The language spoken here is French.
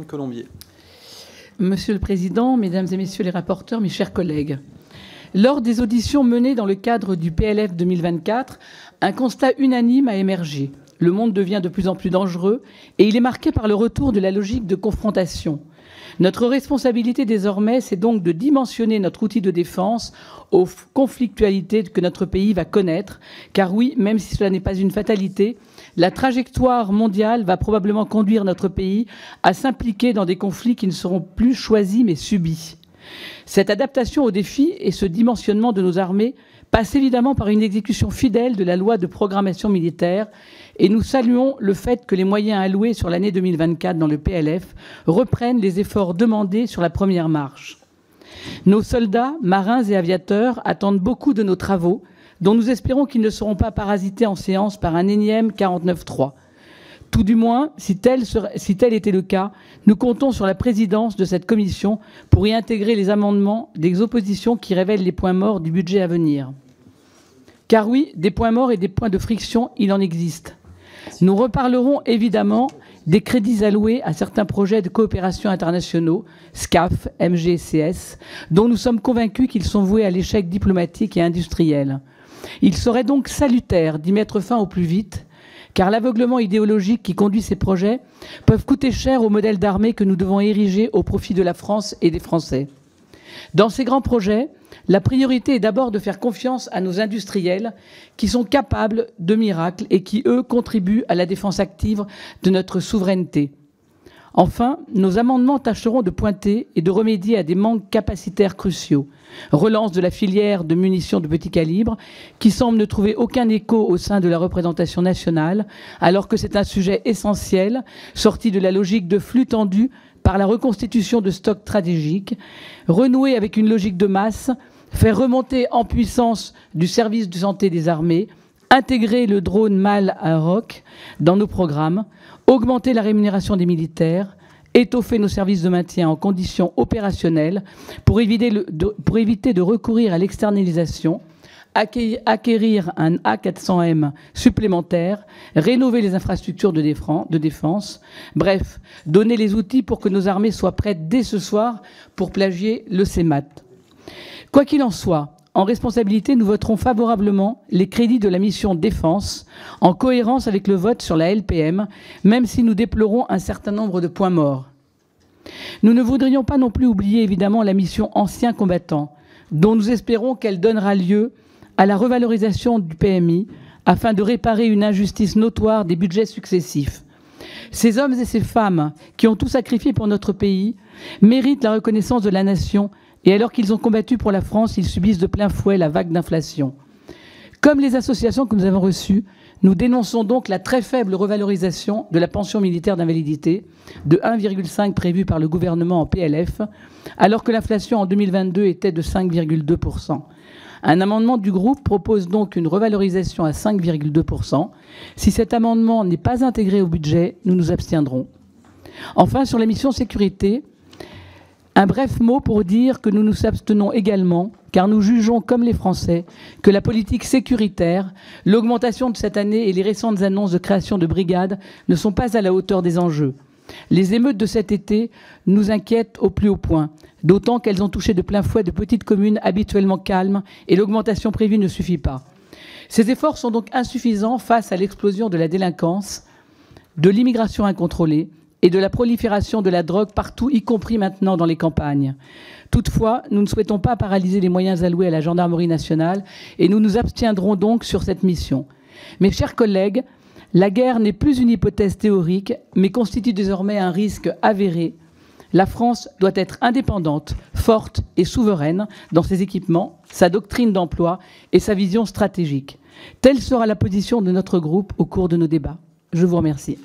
Colombier. Monsieur le Président, Mesdames et Messieurs les rapporteurs, mes chers collègues, lors des auditions menées dans le cadre du PLF 2024, un constat unanime a émergé. Le monde devient de plus en plus dangereux et il est marqué par le retour de la logique de confrontation. Notre responsabilité désormais, c'est donc de dimensionner notre outil de défense aux conflictualités que notre pays va connaître, car oui, même si cela n'est pas une fatalité, la trajectoire mondiale va probablement conduire notre pays à s'impliquer dans des conflits qui ne seront plus choisis mais subis. Cette adaptation aux défis et ce dimensionnement de nos armées passe évidemment par une exécution fidèle de la loi de programmation militaire et nous saluons le fait que les moyens alloués sur l'année 2024 dans le PLF reprennent les efforts demandés sur la première marche. Nos soldats, marins et aviateurs attendent beaucoup de nos travaux, dont nous espérons qu'ils ne seront pas parasités en séance par un énième 49.3. Tout du moins, si tel était le cas, nous comptons sur la présidence de cette commission pour y intégrer les amendements des oppositions qui révèlent les points morts du budget à venir. Car oui, des points morts et des points de friction, il en existe. Nous reparlerons évidemment des crédits alloués à certains projets de coopération internationaux, SCAF, MGCS, dont nous sommes convaincus qu'ils sont voués à l'échec diplomatique et industriel. Il serait donc salutaire d'y mettre fin au plus vite, car l'aveuglement idéologique qui conduit ces projets peuvent coûter cher au modèle d'armée que nous devons ériger au profit de la France et des Français. Dans ces grands projets, la priorité est d'abord de faire confiance à nos industriels qui sont capables de miracles et qui, eux, contribuent à la défense active de notre souveraineté. Enfin, nos amendements tâcheront de pointer et de remédier à des manques capacitaires cruciaux. Relance de la filière de munitions de petit calibre, qui semble ne trouver aucun écho au sein de la représentation nationale, alors que c'est un sujet essentiel, sorti de la logique de flux tendu par la reconstitution de stocks stratégiques, renouer avec une logique de masse, faire remonter en puissance du service de santé des armées, intégrer le drone MAL à ROC dans nos programmes, augmenter la rémunération des militaires, étoffer nos services de maintien en conditions opérationnelles pour éviter de recourir à l'externalisation, acquérir un A400M supplémentaire, rénover les infrastructures de défense, bref, donner les outils pour que nos armées soient prêtes dès ce soir pour plagier le CEMAT. Quoi qu'il en soit, en responsabilité, nous voterons favorablement les crédits de la mission Défense, en cohérence avec le vote sur la LPM, même si nous déplorons un certain nombre de points morts. Nous ne voudrions pas non plus oublier évidemment la mission Anciens combattants, dont nous espérons qu'elle donnera lieu à la revalorisation du PMI, afin de réparer une injustice notoire des budgets successifs. Ces hommes et ces femmes qui ont tout sacrifié pour notre pays méritent la reconnaissance de la nation. Et alors qu'ils ont combattu pour la France, ils subissent de plein fouet la vague d'inflation. Comme les associations que nous avons reçues, nous dénonçons donc la très faible revalorisation de la pension militaire d'invalidité de 1,5 prévue par le gouvernement en PLF, alors que l'inflation en 2022 était de 5,2%. Un amendement du groupe propose donc une revalorisation à 5,2%. Si cet amendement n'est pas intégré au budget, nous nous abstiendrons. Enfin, sur la mission sécurité, un bref mot pour dire que nous nous abstenons également, car nous jugeons, comme les Français, que la politique sécuritaire, l'augmentation de cette année et les récentes annonces de création de brigades ne sont pas à la hauteur des enjeux. Les émeutes de cet été nous inquiètent au plus haut point, d'autant qu'elles ont touché de plein fouet de petites communes habituellement calmes et l'augmentation prévue ne suffit pas. Ces efforts sont donc insuffisants face à l'explosion de la délinquance, de l'immigration incontrôlée, et de la prolifération de la drogue partout, y compris maintenant dans les campagnes. Toutefois, nous ne souhaitons pas paralyser les moyens alloués à la gendarmerie nationale et nous nous abstiendrons donc sur cette mission. Mes chers collègues, la guerre n'est plus une hypothèse théorique, mais constitue désormais un risque avéré. La France doit être indépendante, forte et souveraine dans ses équipements, sa doctrine d'emploi et sa vision stratégique. Telle sera la position de notre groupe au cours de nos débats. Je vous remercie.